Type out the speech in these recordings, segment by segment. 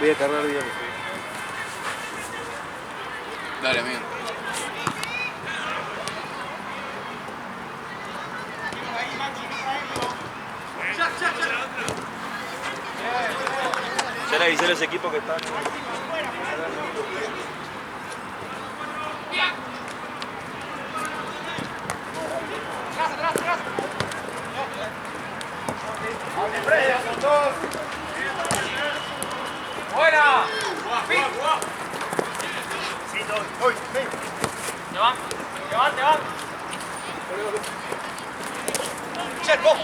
voy a cargar bien. Dale, amigo. Ya le avisé a los equipos que están. ¡Buena! Te van. Che, vos.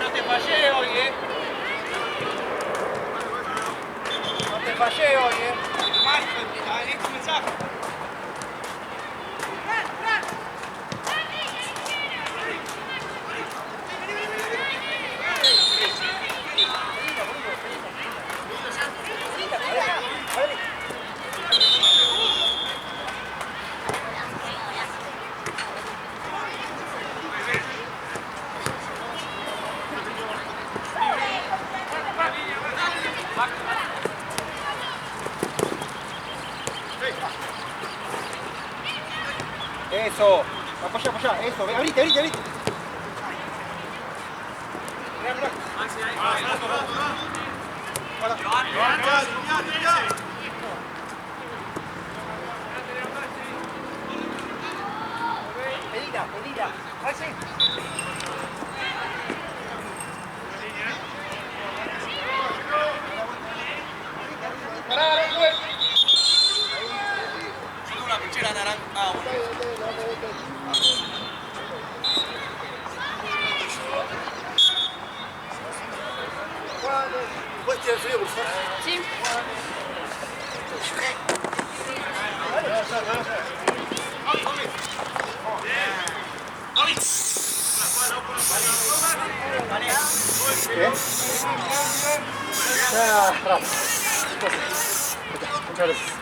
No te fallé hoy, No te fallé hoy, Dale, mensaje. Eso, apoya, eso, abrite. Mirá. Pedida. Ahí sí. Pará, güey. Chico, una pinchera naranja. Ah, bueno. ¿Puedes tirar el frío, por favor? Sí. Muchas gracias.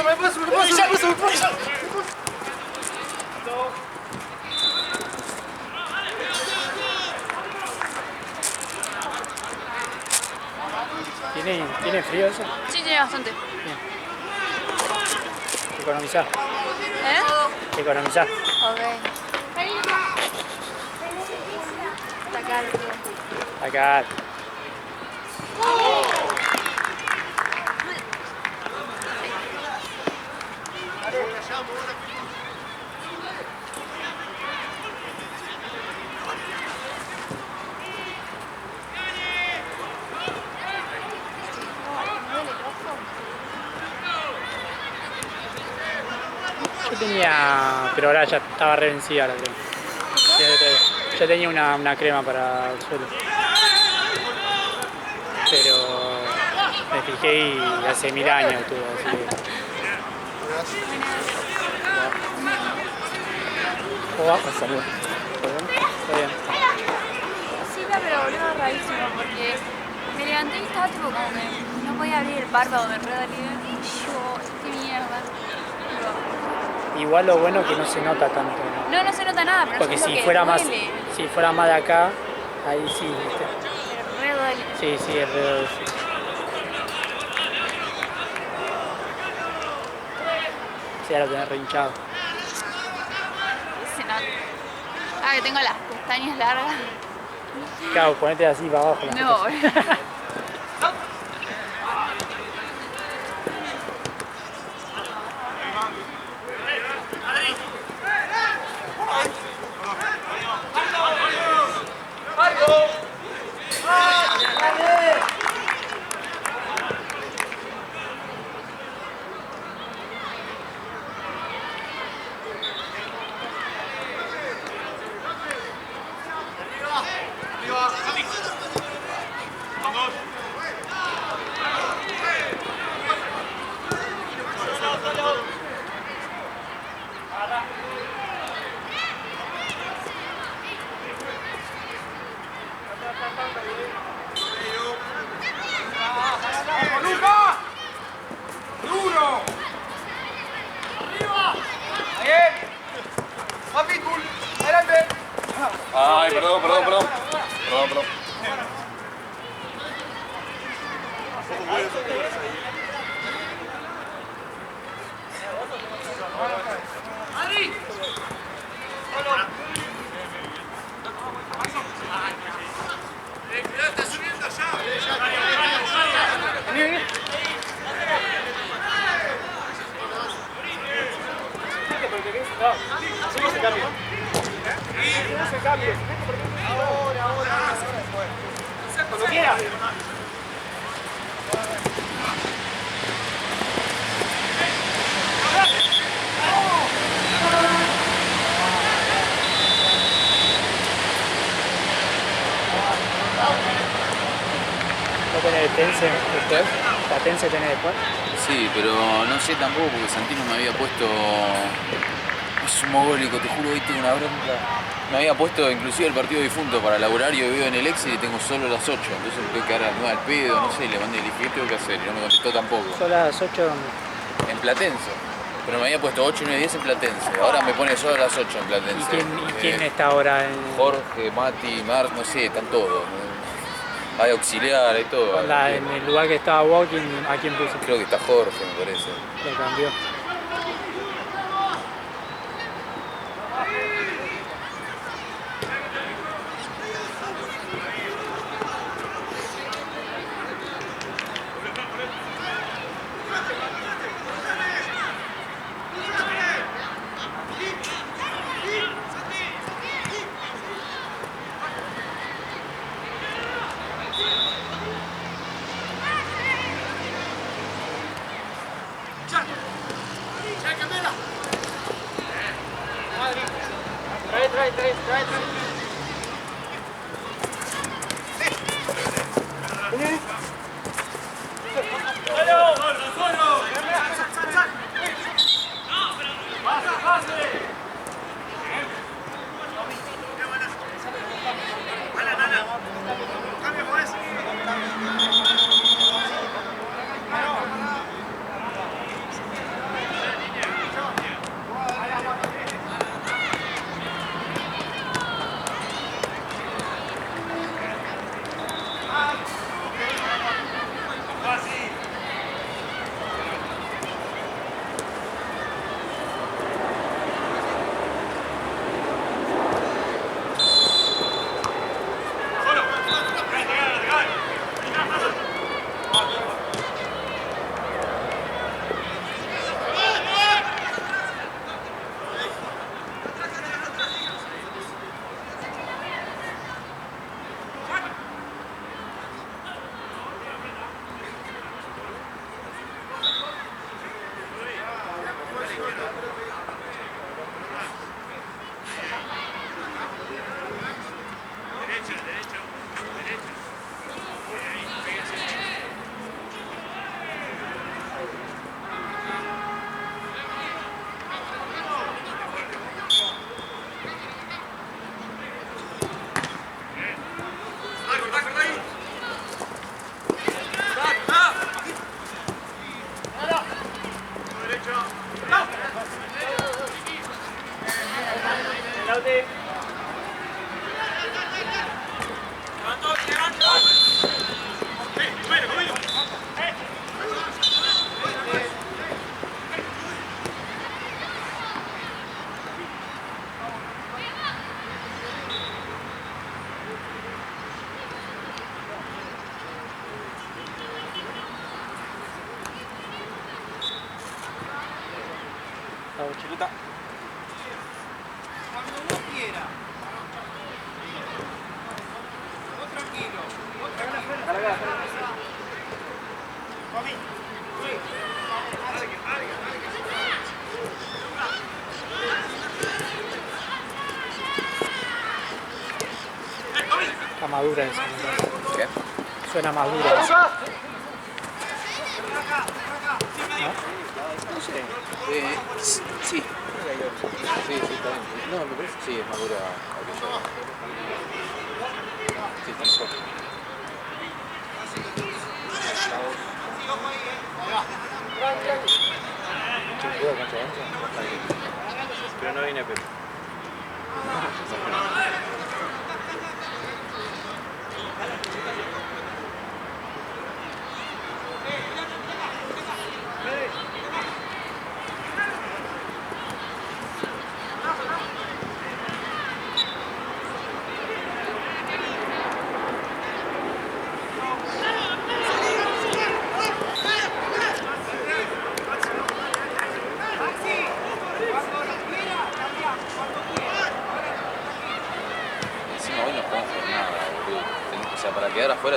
Me paso. ¿Tiene frío eso? Sí, tiene bastante. Bien. Economizar. Economizar. Ok. Está caro. Acá. Yo tenía, pero ahora ya estaba revencida la crema. Ya tenía una crema para el suelo. Pero me fijé y hace 1000 años tuve, así que... ¿Cómo va? Saludos. Está bien. Sí, pero boludo, rarísimo, porque me levanté y estaba tipo como que no podía abrir el párpado, me re dolía. Y yo, qué mierda. Igual lo bueno es que no se nota tanto. No se nota nada, pero porque yo siento si que fuera si fuera más de acá, ahí sí, ¿viste? Pero re duele. Sí, alrededor sí. Sí, ahora lo tenés re hinchado. Se nota. Ah, que tengo las pestañas largas. Claro, ponete así para abajo. No, boludo. Vamos. viene. Hacemos el cambio. Hacemos el cambio. Ahora después. Cuando quiera. ¿No tenés Tense después? ¿La Tense tenés después? Sí, pero no sé tampoco porque Santino me había puesto... Es un mogólico, te juro, hoy tengo una bronca. Me había puesto inclusive el partido difunto para laburar y hoy vivo en el Excel y tengo solo las 8. Entonces me tengo que quedar a las 9 al pedo, no sé, le mandé, le dije, ¿qué tengo que hacer? Y no me contestó tampoco. ¿Son las 8 dónde? En Platense. Pero me había puesto 8, 9, 10 en Platense. Ahora me pone solo a las 8 en Platense. ¿Y quién está ahora en...? Jorge, Mati, Marc, no sé, están todos. Hay auxiliar, hay todo. Onda, en el lugar que estaba Walking, ¿a quién puso? Creo que está Jorge, me parece. Lo cambió. Trae. Chilita. Cuando vos quieras. Vos tranquilo. Mami. Está madura esa. ¿Qué? Suena madura esa. No sé. Sí. Sí, está bien. No, me parece que sí, es madura aquella. Sí, está mejor. Pero no viene Pepe.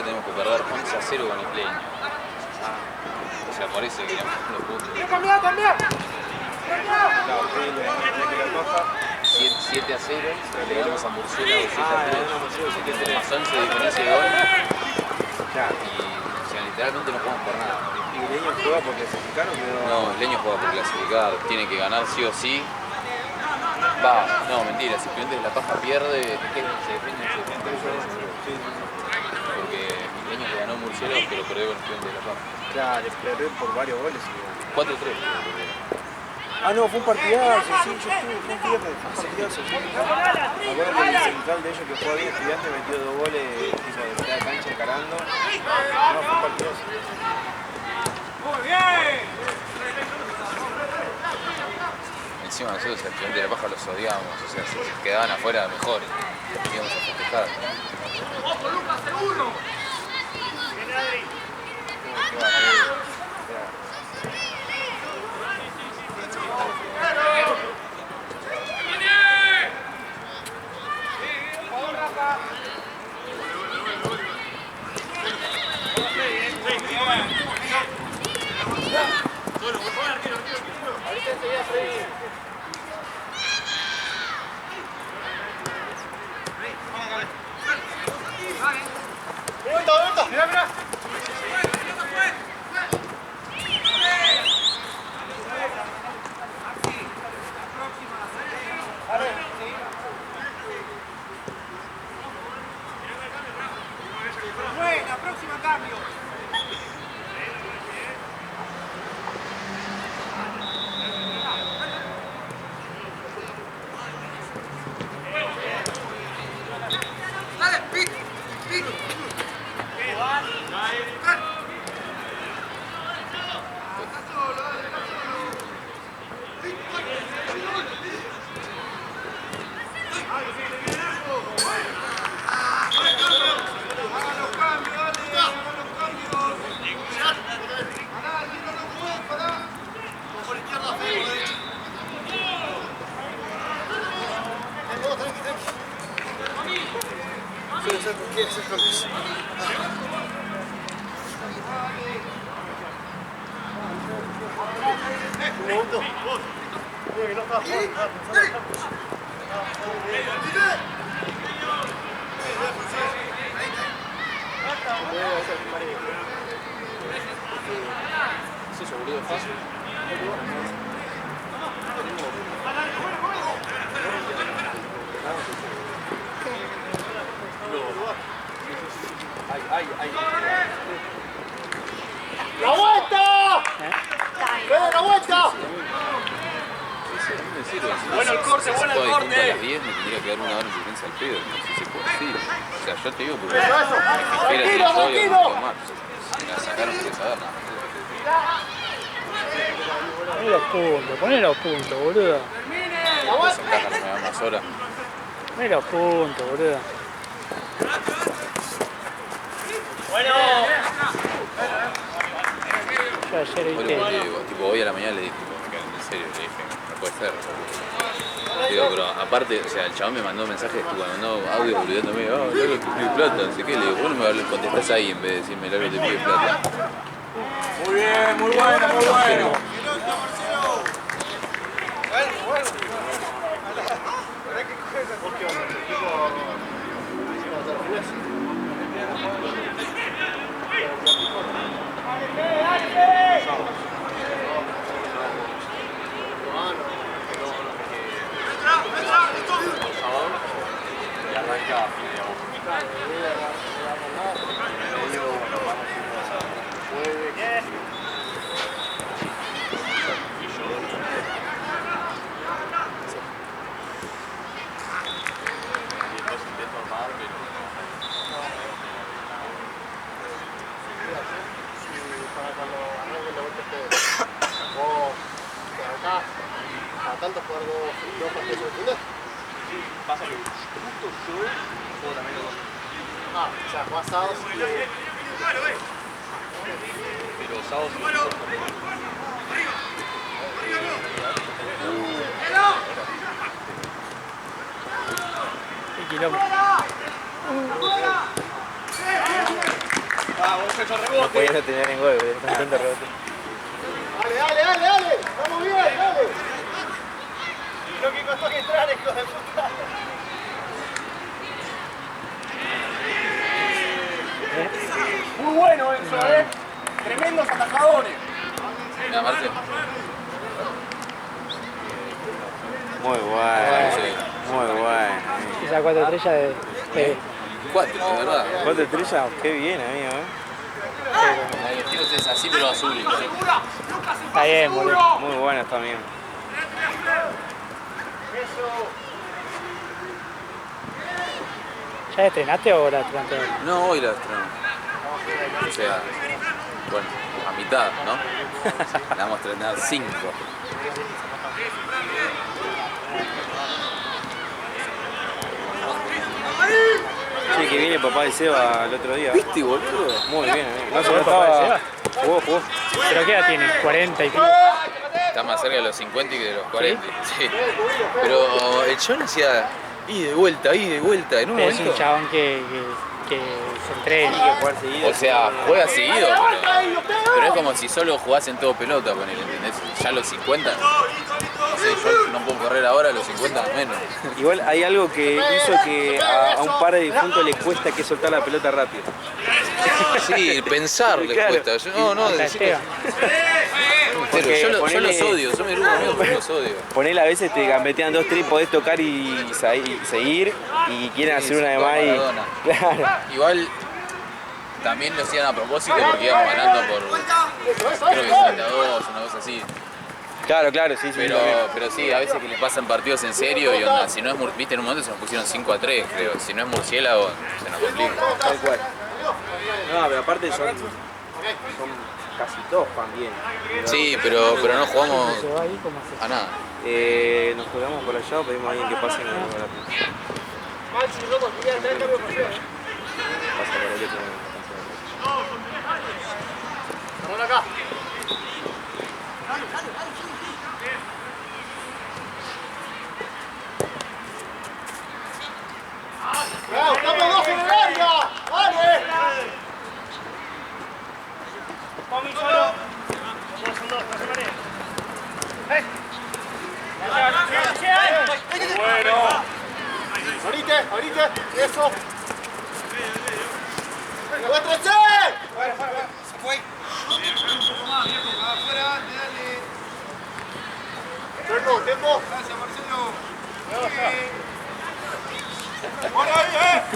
tenemos que perder 11-0 con Isleño. O sea, por eso queríamos los puntos. ¡Cambia, cambia! Claro, que la baja. 7-0, le ganamos a Murciélago 7-3. Ah, Más 11 de diferencia de gol. Claro. Y, o sea, literalmente no jugamos por nada. ¿Y Leño juega por clasificar o quedó? No, Isleño juega por clasificar, tiene que ganar sí o sí. Va, no, mentira, si Estudiantes de La Paja pierde, ¿qué? Se defiende. Porque Isleño que ganó Murciélago, pero perdió con Estudiantes de La Paja. Claro, perdió por varios goles. 4-3. Ah, no, fue un partidazo, sí, yo estuve, fue un viernes, fue un partidazo. Sí. Me acuerdo que el central de ellos que juega bien Estudiantes metió 2 goles tipo, de mitad de cancha encarando. No, fue un partidazo. ¡Muy bien! Encima nosotros a Estudiantes de La Paja los odiábamos, o sea, si se quedaban afuera mejor, íbamos a festejar. ¡Ojo, Lucas, segundo! Mira, mira. Buena, próxima cambio. Dale, pit, pit. ¿Es eso, boludo? ¿Fácil? ¡La vuelta! ¡Ven, la vuelta! Bueno el corte, bueno el corte. A las 10 me tendría que dar una hora de defensa al pedo, si se puede. Sí, o sea, yo te digo porque me la sacaron sin saber nada. Poné los puntos, boludo. Puedo sacarla, me da más horas. Poné los puntos, boludo. Bueno. Yo ayer Hoy viste. tipo, hoy a la mañana le dije, en serio, le dije, no puede ser. Digo, pero aparte, o sea, el chabón me mandó mensajes, me mandó audio boludeándome, Lalo te pide plata, no sé qué, le digo, vos no me contestás ahí en vez de decirme Lalo te pide plata. Muy bien, muy bueno, muy bueno. Y arranca a fin de agosto. Tanto jugar dos partidos de final. Pasa que justo yo juego también los dos. O sea, jugás sábados y Pero sábados Qué quilombo. muchacho, No rebote. podía no tener en gol, boludo. Con tanto rebote. Dale. Vamos bien, dale. Lo que costó que entrar, hijo de puta. Muy bueno eso, Tremendos atajadores. Mira, Marce. Muy bueno. Muy bueno. Esa 4 estrellas de 4, de verdad. 4 estrellas, qué bien, amigo. El tiro es así, pero azul. Está bien, boludo. Muy bueno está, amigo. ¿Ya estrenaste o la estrenaste? No, hoy la estreno. O sea, bueno, a mitad, ¿no? La vamos a estrenar 5. Sí, que viene el papá de Seba el otro día. ¿Viste, boludo? Muy bien, amigo. No se ¿Jugó lo el papá de estaba. Jugó. ¿Pero qué edad tiene? 40 y pico. Está más cerca de los 50 que de los 40. Sí. Pero el John hacía ida y vuelta, ida y vuelta. En un Es un momento. chabón que se entrena. Hay que jugar seguido. O sea, juega seguido, pero es como si solo jugasen todo pelota con él, ¿entendés? Ya a los 50, no sé, yo no puedo correr ahora, a los 50 menos. Igual hay algo que hizo que a un par de difuntos le cuesta que soltar la pelota rápido. Sí, pensar les Claro. cuesta. No, Hasta decir que- Esteban. Porque yo los ponele- odio, yo mi grupo de amigos, pero los odio. Ponele a veces te gambetean 2, 3, podés tocar y seguir y quieren hacer una de más y. Maradona. Claro. Igual también lo hacían a propósito porque íbamos ganando por, creo que 32, una cosa así. Claro, sí, sí. Pero sí, a veces que le pasan partidos en serio y onda, si no es viste, en un momento se nos pusieron 5-3, creo. Si no es murciélago, se nos complica. Tal cual. No, pero aparte son casi todos fan bien. Sí, pero no jugamos Se va ahí como hace. a nada. Nos colgamos por allá o pedimos a alguien que pase y nos devuelva la pelota. Maxi, loco, quería entrar en cambio por allá. Pasa por el otro. Ramón acá. ¡Bravo! ¡Estamos dos en el área! ¡Dale! Bueno. Abrite, eso. ¡Muéstrese! Tiempo.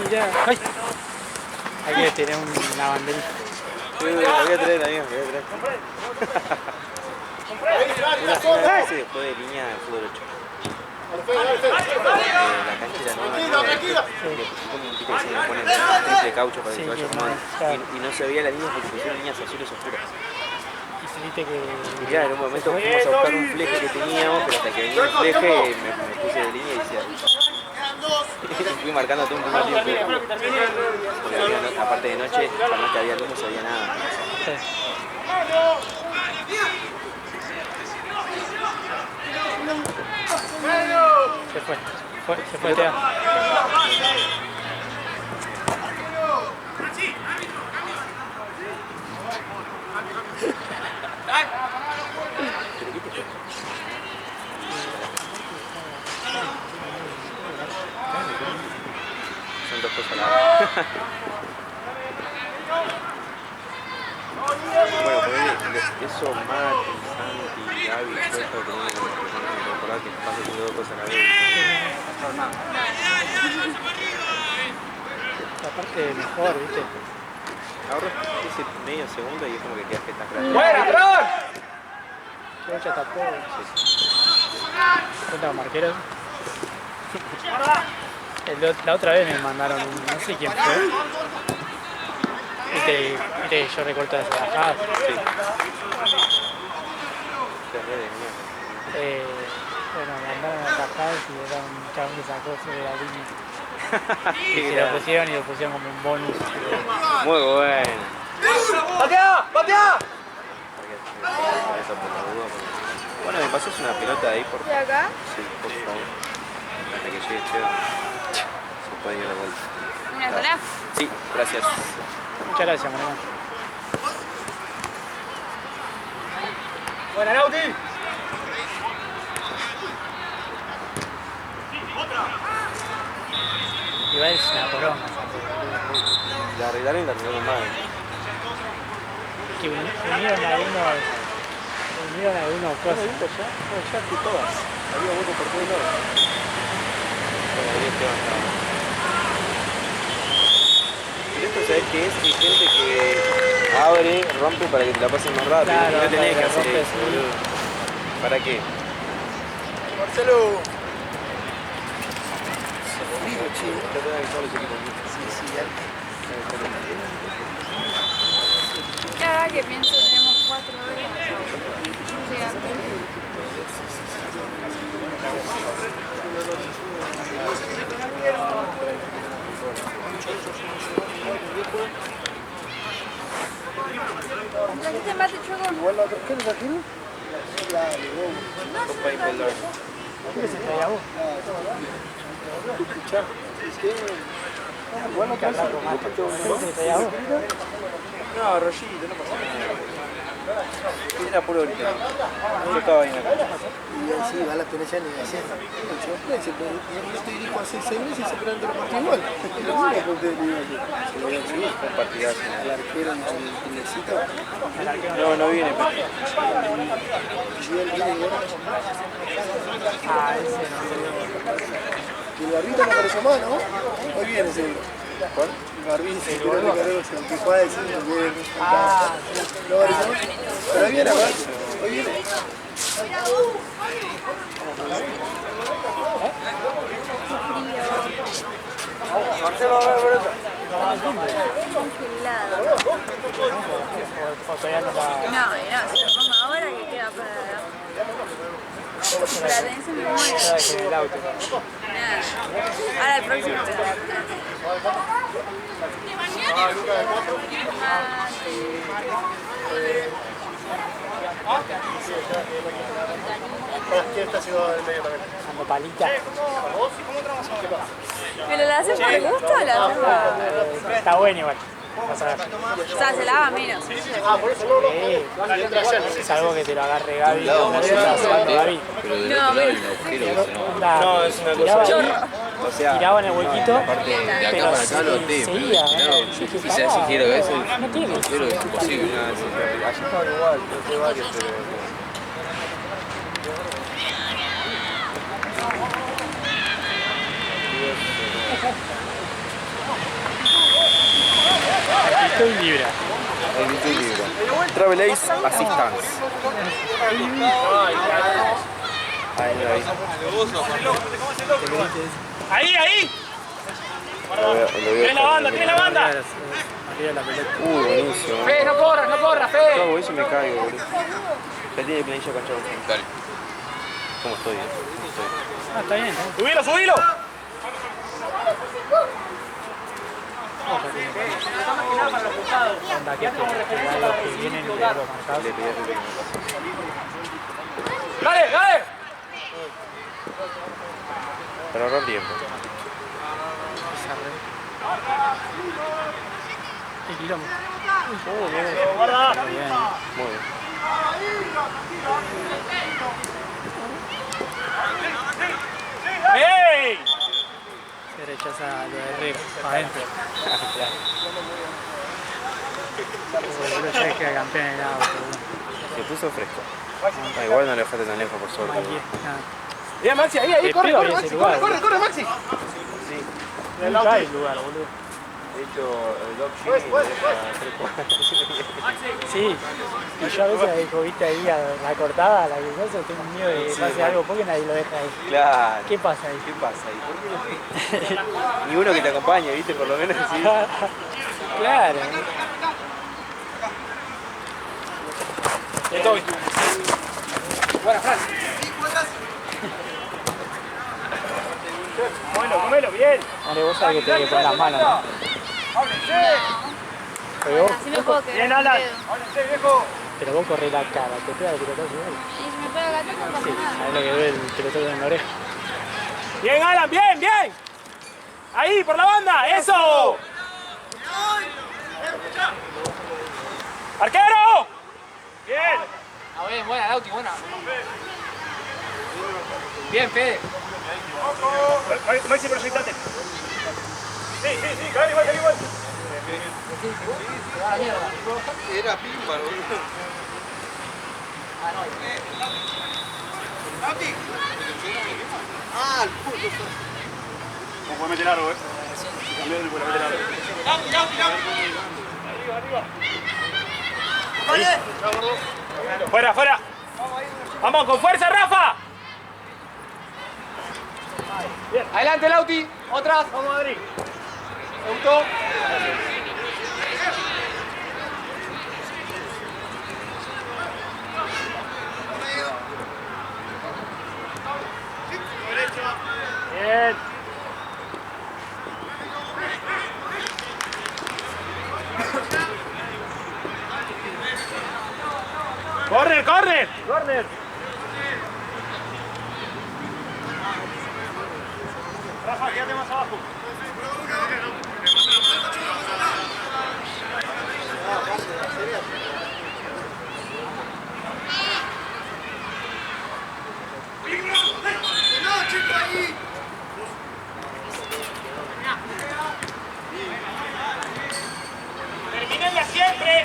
Mirá. Ay. Hay que tener una banderita. Sí, la voy a traer, amigo, la voy a traer. Una vez después de línea de fútbol 8. La cancha era nueva. Tranquilo. Le pusieron un tipo que se le pone triple caucho para que Sí, se vaya que acomodando. no, claro. Y no se veía la línea porque pusieron líneas azules oscuras. Y sentiste que. Y claro, en un momento fuimos a buscar un fleje que teníamos, pero hasta que venía el fleje me puse de línea y decía. Y fui marcando todo un primer tiempo. Porque había, aparte de noche, por más que había luz, no se veía nada. Sí. Se fue Esteban. Son dos cosas a la vez. Bueno, ponele eso, Mati, Santi, Gaby, todo esto que tenemos como personas que recordar que pasa haciendo dos cosas a la vez. Aparte mejor, ¿viste? Ahorras ese medio segundo y es como que quedas que estás grande. ¡Buena, Ron! Yo ya tapó. ¿Cuenta con marqueros? La otra vez me mandaron, no sé quién fue. Viste que yo recorto las bajadas. Sí. Te re de mierda. Bueno, me mandaron las bajadas y era un chabón que sacó sobre la línea. Y Qué se lo grande. pusieron como un bonus. Muy bueno. ¡Patea! ¡Patea! Eso por la duda, porque- Bueno, me pasas una pelota ahí por ¿De acá? sí, por favor. Hasta que llegue Cheo. Se puede ir a la vuelta. ¿Una sola? Sí, gracias. Muchas gracias, Mariano. Buena, Nauti. Igual es una poronga. La arreglaron y la arreglaron mal. Que unieron algunos cosas. Ya que todas. Había hueco por todos lados. Bueno, ahí Esteban estaba. Pero esto, ¿sabes qué es? Hay gente que abre, rompe para que te la pasen más rápido. Claro, y no tenés que para que hacer rompes, eso, sí. boludo. ¿Para qué? Marcelo. Ya tenés que avisar a los equipos. Ahora que pienso, tenemos 4 horas. No llega. ¿Trajiste mate, Choco? Igual la otra. ¿Qué nos aquí? Dale, vos. Copa y Polar. ¿Qué se trae a vos? Bueno, ¿Qué hablar con mate? ¿Qué se trae a vos? No, rollito, no pasa nada. Era puro ahorita. Yo estaba ahí en la cancha. Y así va la pena ya ni hacer. Yo te dirijo hace 6 meses y se esperan otro partido igual. Es lo mismo que ustedes digan aquí. Sí, fue un partidazo. El arquero en el primercito. No, no viene. Y él viene igual. Ah, ese no. Y el Barbita no apareció más, ¿no? Hoy viene seguro. ¿Cuál? El Barbita, el Barbita, el que juega de 5 que Ah, no apareció. Pero hoy viene, ¿verdad? Hoy viene. Marcelo, a ver, Congelado. o todavía no está. No, si lo pongo ahora que queda para tenés en memoria. Está en el auto. Nada. Ahora el próximo te lo ¿quién está haciendo el medio también? Dando palita. ¿Pero la haces por gusto o la haces para...? Está bueno igual. Vas a ver. O sea, se lava menos. Por eso no. Salvo que te lo agarre Gaby. Lado más Una vez o estaba menos, jugando Gaby. pero del No, otro lado hay pero- un agujero que se nota. Onda, No, es una tiraba cosa. ahí, O sea, tiraba en el huequito. Aparte, de acá Pero para acá lo até, pero de seguía, este lado, dije, quizás pará, si quiero eso, no tiene. pero es imposible. nada, sí, allá estaban igual, yo sé varios, pero. Estoy libre. Actitud libre. Travel Ace Assistance. Ahí. Ahí, ahí. Lo veo Tiene la banda, tiene la banda. Arriba la pelota. Buenísimo. Fe, no corras, Yo Fe. hago eso y me caigo, boludo. Ya tiene planilla con chavo. Dale. ¿Cómo estoy? ¿Cómo estoy? Ah, está bien. Subilo, subilo. Onda que los que vienen y los marcados. Le pedí a River. Dale, dale. Para ahorrar tiempo. Qué quilombo. Guarda. Muy bien. ¡Ey! Se rechaza lo de Herrera. Para adentro. Boludo, ya es que era campeón en el auto. boludo. Se puso fresco. Ah, igual no le dejaste tan lejos por suerte. Aquí, nada. Bien, Maxi, ahí, corre, peor corre, ese Maxi, lugar, corre, Maxi. Sí. Nunca hay lugar, boludo. De hecho, el Doc Jimmy me deja 3 cuadras. Sí. Y yo a veces dejo, viste, ahí a la cortada, a la que cosa, tengo miedo de que Sí, pase bueno. algo porque nadie lo deja ahí. Claro. ¿Qué pasa ahí? ¿Qué pasa ahí? ¿Por qué no? Ni uno que te acompañe, ¿viste? Por lo menos sí. Claro. Estoy. Buena, Fran. Comelo, bien. Vale, vos sabés que tenés que poner las manos, ¿no? Pero vos, Así me puedo quedar. Bien, Alan. Viejo. pero vos corres la cara, te pega el pelotazo igual. Y si me pega acá, no pasa Sí, nada. sabés lo que duele el pelotazo en la oreja. Bien, Alan, bien, bien. Ahí, por la banda, eso. ¡Arquero! Bien. Ah, bien, buena, Lauti, buena. Bien, Fede. Maxi, proyectate. Sí, cae igual. Se va a la mierda. Era pímparo, boludo. Ah, no. ¡Lauti! ¡Ah, el puto! No puede meter largo, Primero le puede meter largo. Arriba. Fuera. Vamos, con fuerza, Rafa. Bien. Adelante, Lauti. Otras. Vamos, Madrid. Me gustó. Bien. Corner. Rafa, quédate más abajo. Terminenla siempre.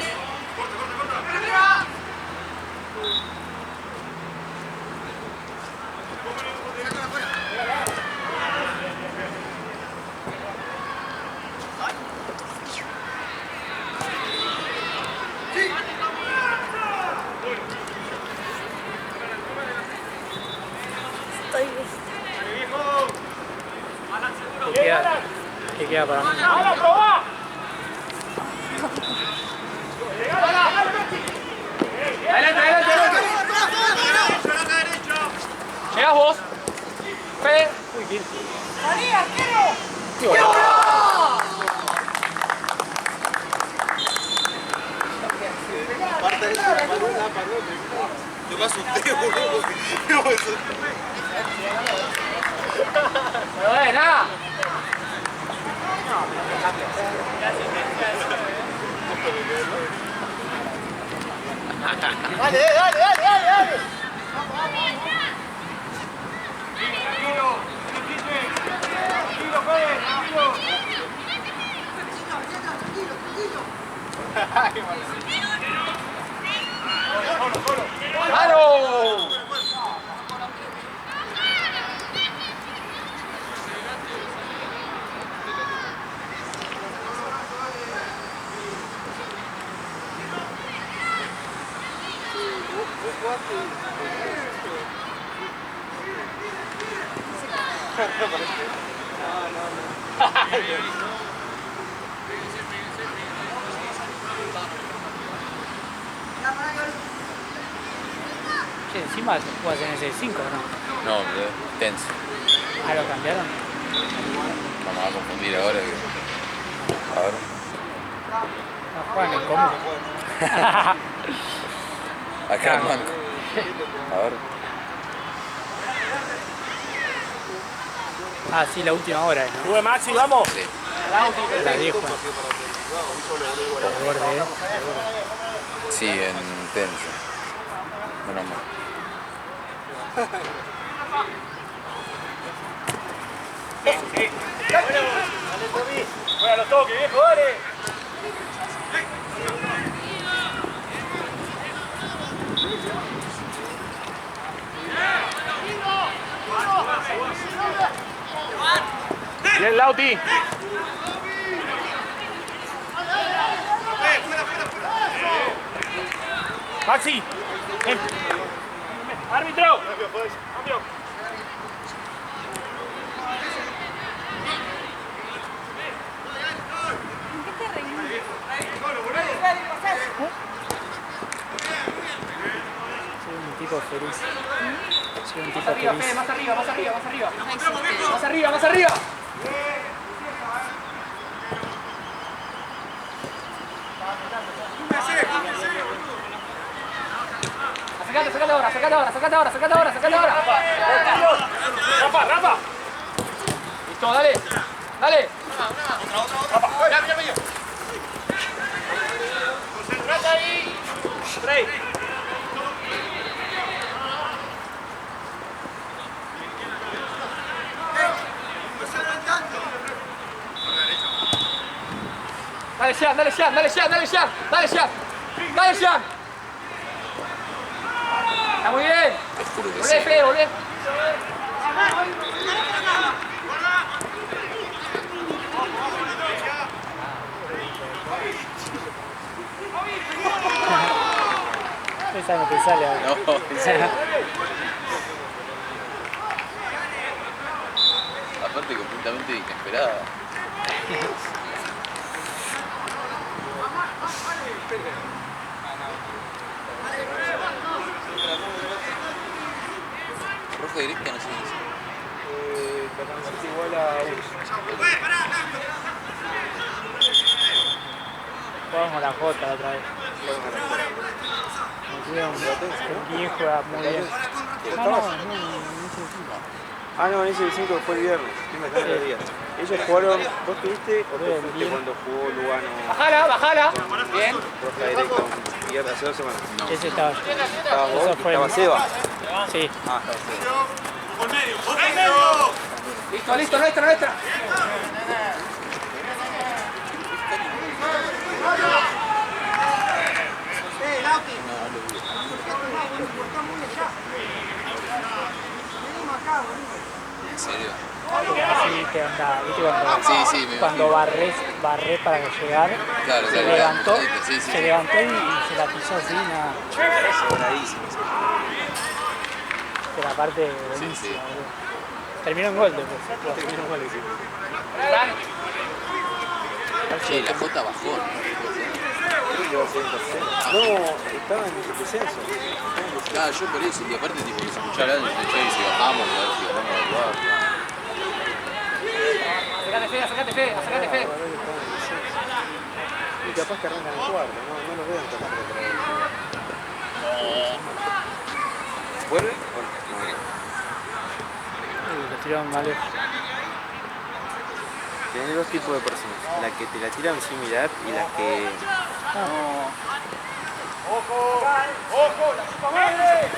¿Qué queda para mí? ¡Hala, probá! Adelante. Llegás vos. Fede. Uy, bien. ¡Qué bueno! Yo me asusté, boludo. Buena. Dale. ¡Claro! Che, encima juegas en ese 5, ¿no? No, tenso. Ah, ¿lo cambiaron? Vamos a confundir ahora que. Ahora. No juegan en común. Acá en banco. Ahora. Ah, sí, la última hora, ¿no? Sube, Maxi, vamos. Sí. La 10 juegan. Por borde, ¿eh? Sí, en tenso. Menos mal. Sí. Dale, Tommy. Juega los toques, viejo, dale. Bien, Lauti. Maxi. Ven. Árbitro. Cambio. Soy un tipo feliz. Soy un tipo Más arriba, feliz. Fede, más arriba. No existe. Más arriba. Sacate ahora. Rafa. Listo, dale. Rafa. Mira. Concentrate ahí. 3. Jean, dale Jean, dale Jean, dale Jean, dale Jean. Dale Jean. Está muy bien. Volvé, Fede, volvé. Esa no te sale ahora. No, en serio. Aparte completamente inesperada. Roja directa, no sé qué dice. Catancete igual a 1. Jugamos la J la otra vez. Guille juega muy bien. Ah, no, en ese 5 fue el viernes. Estoy mezclando los días. Ellos jugaron, ¿vos tuviste o te fuiste cuando jugó Lugano? Bajala, bajala. Bien. Roja directa, viernes, hace 2 semanas. No. Ese estaba yo. ¿Estabas vos? Eso fue ¿Estaba el- Seba? Sí. Ah, estaba Seba. Listo, listo, nuestra, nuestra. ¿En serio? Así que anda, ¿viste cuando, Sí, sí, me cuando imagino. barré para llegar? Claro, Se claro, levantó, claro. Sí, sí. se levantó y se la pisó así, nada. Sobradísimo. Pero aparte buenísima, Sí, sí. boludo. Terminó en gol después. Terminó mal, sí. Che, la J bajó. Creo que va a ser en tercero. No, estaba en el descenso. Claro, yo por eso. Y aparte, tipo, se escuchaba hablando y dije, che, si bajamos, a ver si bajamos del lugar. Sacate Fede, sacate Fede, sacate Fede. Y capaz que arrancan el cuarto, no los veo en tercero por ahí. ¿Vuelve? Bueno, Lo tiraron mal lejos. tenés dos tipos de personas. Las que te la tiran sin mirar y las que...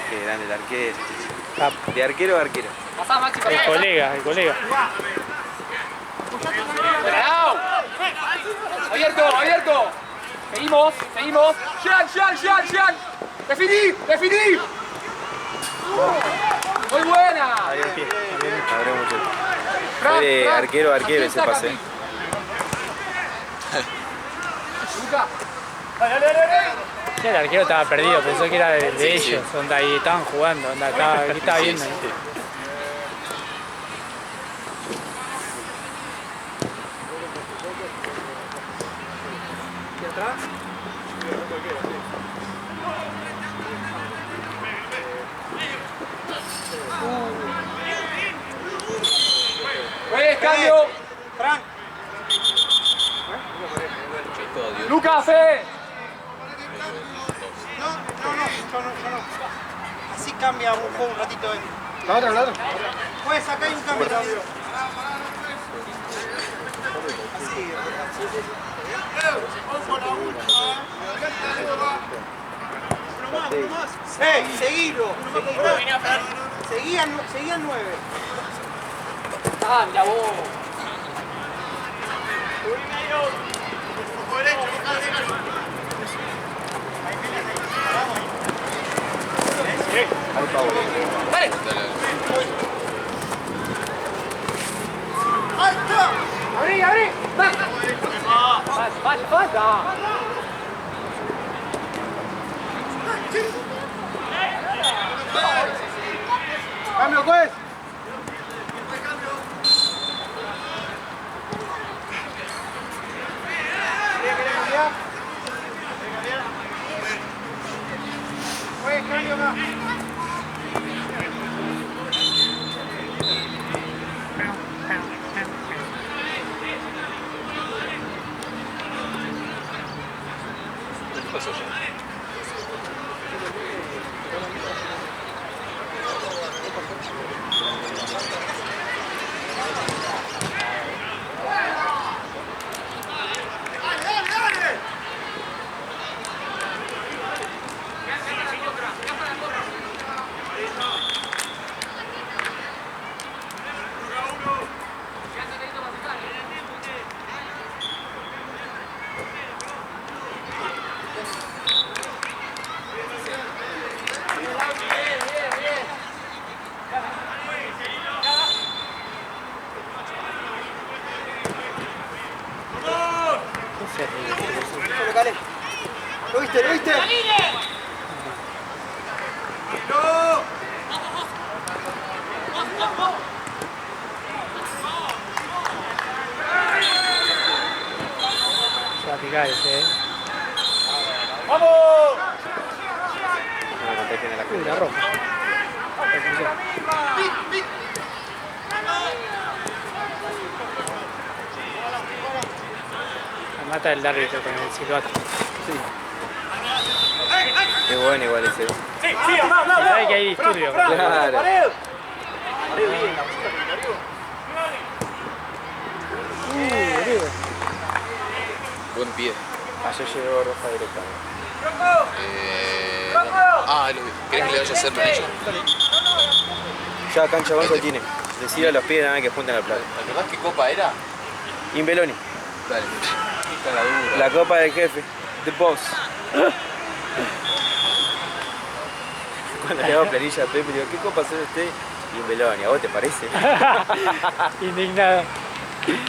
Que eran el arquero. Capo. De arquero a arquero. Pasá, Maxi, pasá. El colega. ¡Parado! Abierto, abierto. Seguimos, seguimos. Jean. Definí. Muy buena. Abre mucho. Fran, De Fran. arquero a arquero Aquí ese está, pase. Cami. Luca. Sí, el arquero estaba perdido, pensó que era de Sí, ellos, onda, ahí estaban jugando, onda, estaba Sí, viendo. sí. Pues, cambio. Fran, Che, todo Dios. Luca, Fe. yo no. Así cambia un juego un ratito. Claro. Pues acá hay un cambio. Así. Uno más. Seguilo. Seguían 9. Ah, mira vos. Dale. Abrí. Falta. Cambio, pues. Pues, cambio acá. ¿Qué pasó ya? ¿Lo viste? ¿Lo viste? Se va a picar ese, ¡Vamos! No me contesten en la La cruz. roja. Me mata el árbitro con el silbato. Es bueno igual ese. Sí, sí, anda, Se sabe que hay disturbio. Claro. ¡Pared! Boludo. Buen pie. Ayer llegó roja directa. ¿Querés que le vaya a hacer manillo? Ya cancha Gonzo tiene. Decir a los pies nada que junten al plato. ¿La verdad qué copa era? Imbeloni. Dale. Esta es la dura. La copa del jefe. The boss. Cuando le hago planilla a Pepe, le digo, ¿qué copa hace usted? Imbeloni, ¿a vos te parece? Indignado.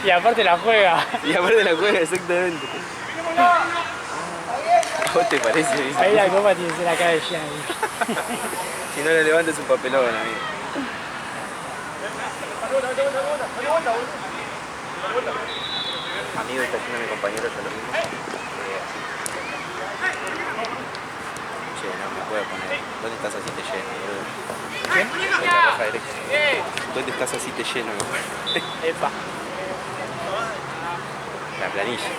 Y aparte la juega. Y aparte la juega exactamente. ¿A vos te parece? Dice. Ahí la copa tiene que ser acá de Gianni. Si no le levantes un papelón, amigo. Amigo, está haciendo mi compañero, yo lo mismo. Che, no me puedo poner. ¿Dónde estás así te lleno, boludo? ¿Quién? La roja directa. ¿Dónde estás así te lleno? Epa. La planilla.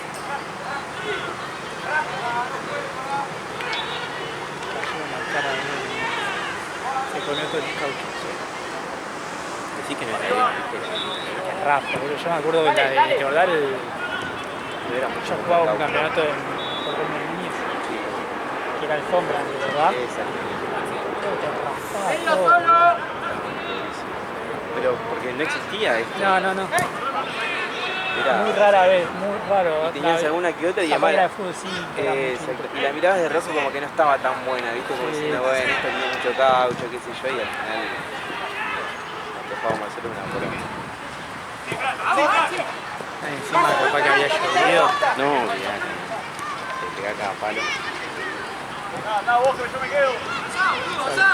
Cayó en la cara de uno. Se comió todo el caucho. Decí que no es ahí, ¿viste? Qué Rafa, boludo. Yo me acuerdo que la de Jordal, No era mucho. yo jugaba un campeonato en Córdoba de Niñez, que era alfombra, ¿verdad? Esa. Todo. Pero porque no existía esto. No, no, no. Era, Muy rara vez, muy raro. tenías alguna que otra y Capaz además era de fútbol 5. exacto. Y la mirabas de rosa como que no estaba tan buena, ¿viste? Como Sí. diciendo, bueno, esto tiene mucho caucho, qué sé yo, y al final empezamos a hacer una broma. Encima capaz que había llovido. No, olvidate. Te pega cada palo. Anda, vos que yo me quedo.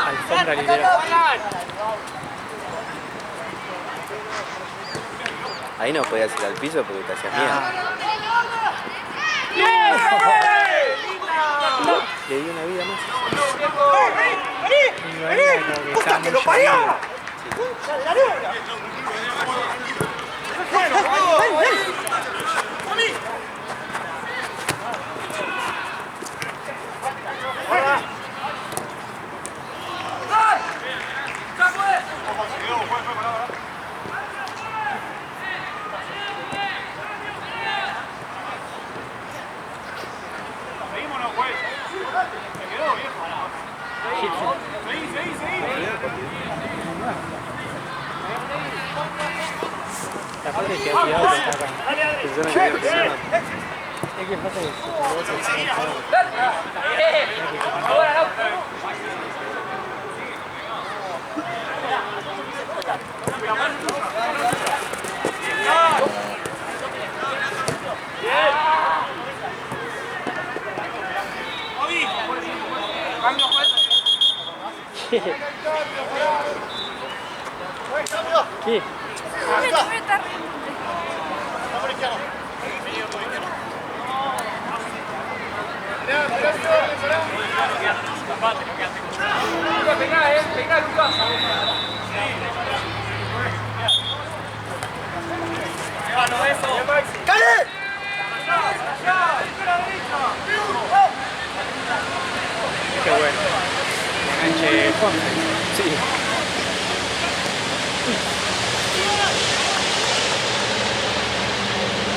Alfombra literal. Ahí no podías ir al piso porque te hacías miedo. Le di una vida más. Y venía como que estaba muy llovido. La parte que ha tirado que está acá. Persona que había presionado. Es que pasa que se pegó ese ¿Qué? ¿Qué? Me está riendo. Qué bueno. Enganche Fonte. Sí.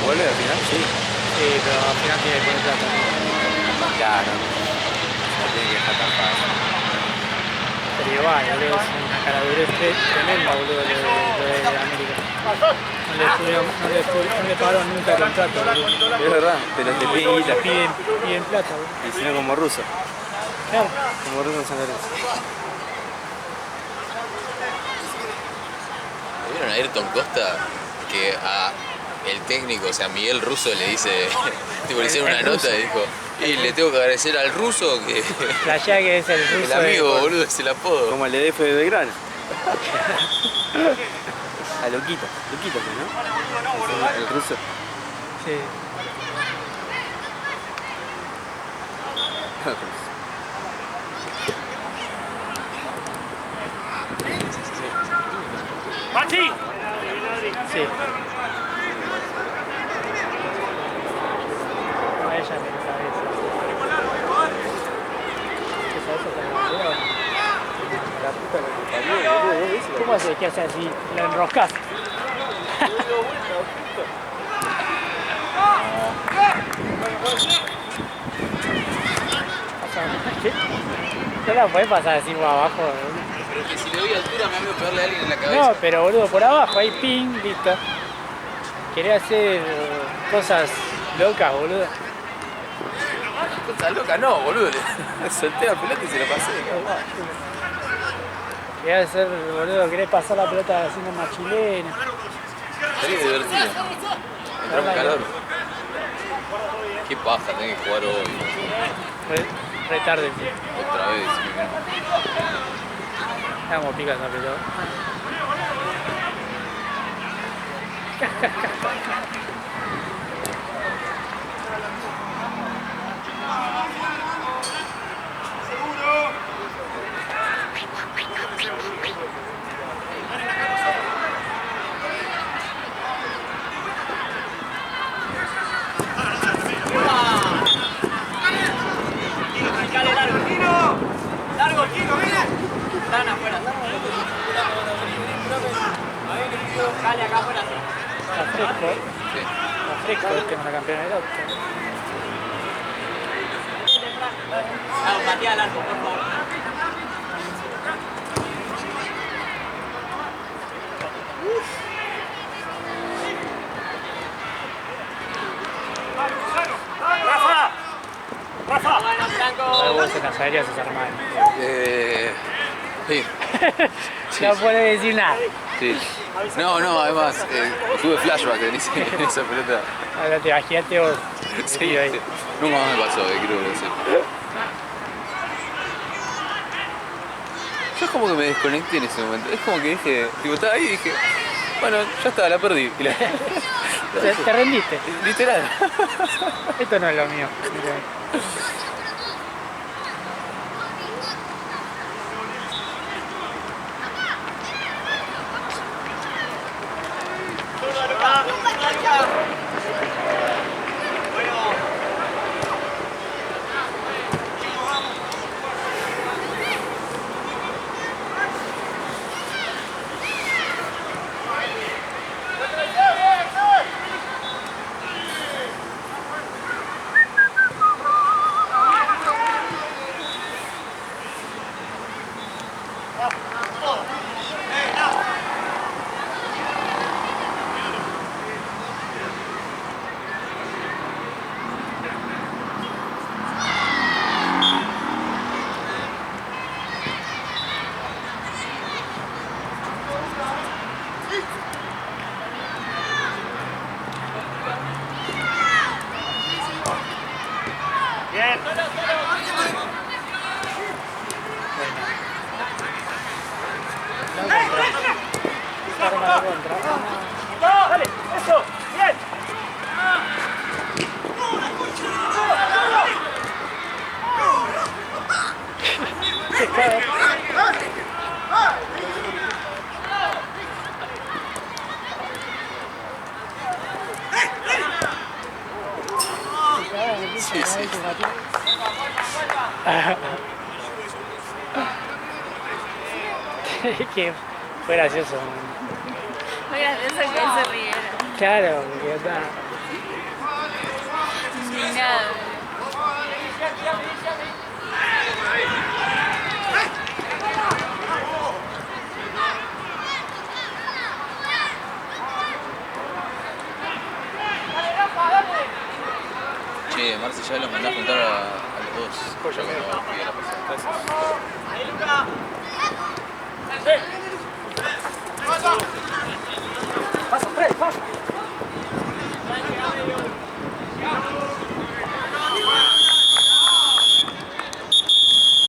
¿Vuelve al final? Sí. Sí, pero al final tiene que poner plata. Claro. No tiene que dejar tan fácil. Pero igual, boludo, es una caradurez tremenda, boludo, lo de América. No le pagaron nunca el contrato, boludo. Es verdad, pero te piden guita. Piden plata, boludo. Y si no como ruso. Claro. Como ruso en San Lorenzo. ¿Vieron a Ayrton Costa que a el técnico, o sea, Miguel Russo le dice, tipo, le hicieron una nota y dijo, y le tengo que agradecer al ruso que... Flashea que es el ruso. El amigo, boludo, es el apodo. Como el EDF de Belgrano. A Loquita, Loquita, ¿no? El ruso. Sí. ¡Maxi! Sí. A ella me cabeza. ¿Qué sabes eso con la bandera? La puta que parió, boludo, ¿ves? ¿Cómo haces? ¿Qué haces así? ¿Lo enroscás? ¿Qué? No la podés pasar así por abajo, boludo. Pero que si le doy altura me voy a pegarle a alguien en la cabeza. No, pero boludo, por abajo, ahí ping, listo. Querés hacer cosas locas, boludo. Cosa loca, no, boludo. Le solté la pelota y se la pasé. Querés hacer, boludo, querés pasar la pelota haciendo una chilena. Estaría divertido. Entramos en calor. Qué paja, tenés que jugar hoy. Retarde. Otra vez. Mira cómo pica esa pelota. Dale, largo, Tino. Largo, Tino, viene. Están afuera. Dale, acá afuera. Está fresco, ¿eh? Sí. Está fresco el tema de la campeona del auto. Vamos, patea largo, por favor. ¡Rafa! ¡Rafa! Bueno, Franco. Ahora vos en las aéreas se arman. Sí. No podés decir nada. Sí. No, además, tuve flashback en esa pelota. Ahora te imaginaste vos. Sí, ahí. sí. Nunca más me pasó, creo que sí. Yo es como que me desconecté en ese momento. Es como que dije, tipo, estaba ahí y dije, bueno, ya está, la perdí. Y Te rendiste. literal. Esto no es lo mío. Bien. Dale, eso. Bien. Sí, sí. Que fue gracioso. Muy gracioso que se rieron. Claro, porque está. Indignado. Marcellá los mandé a juntar a los dos. Ya cuando pidió la pasada. Ahí, Luca. Pasa, Fred, pasa.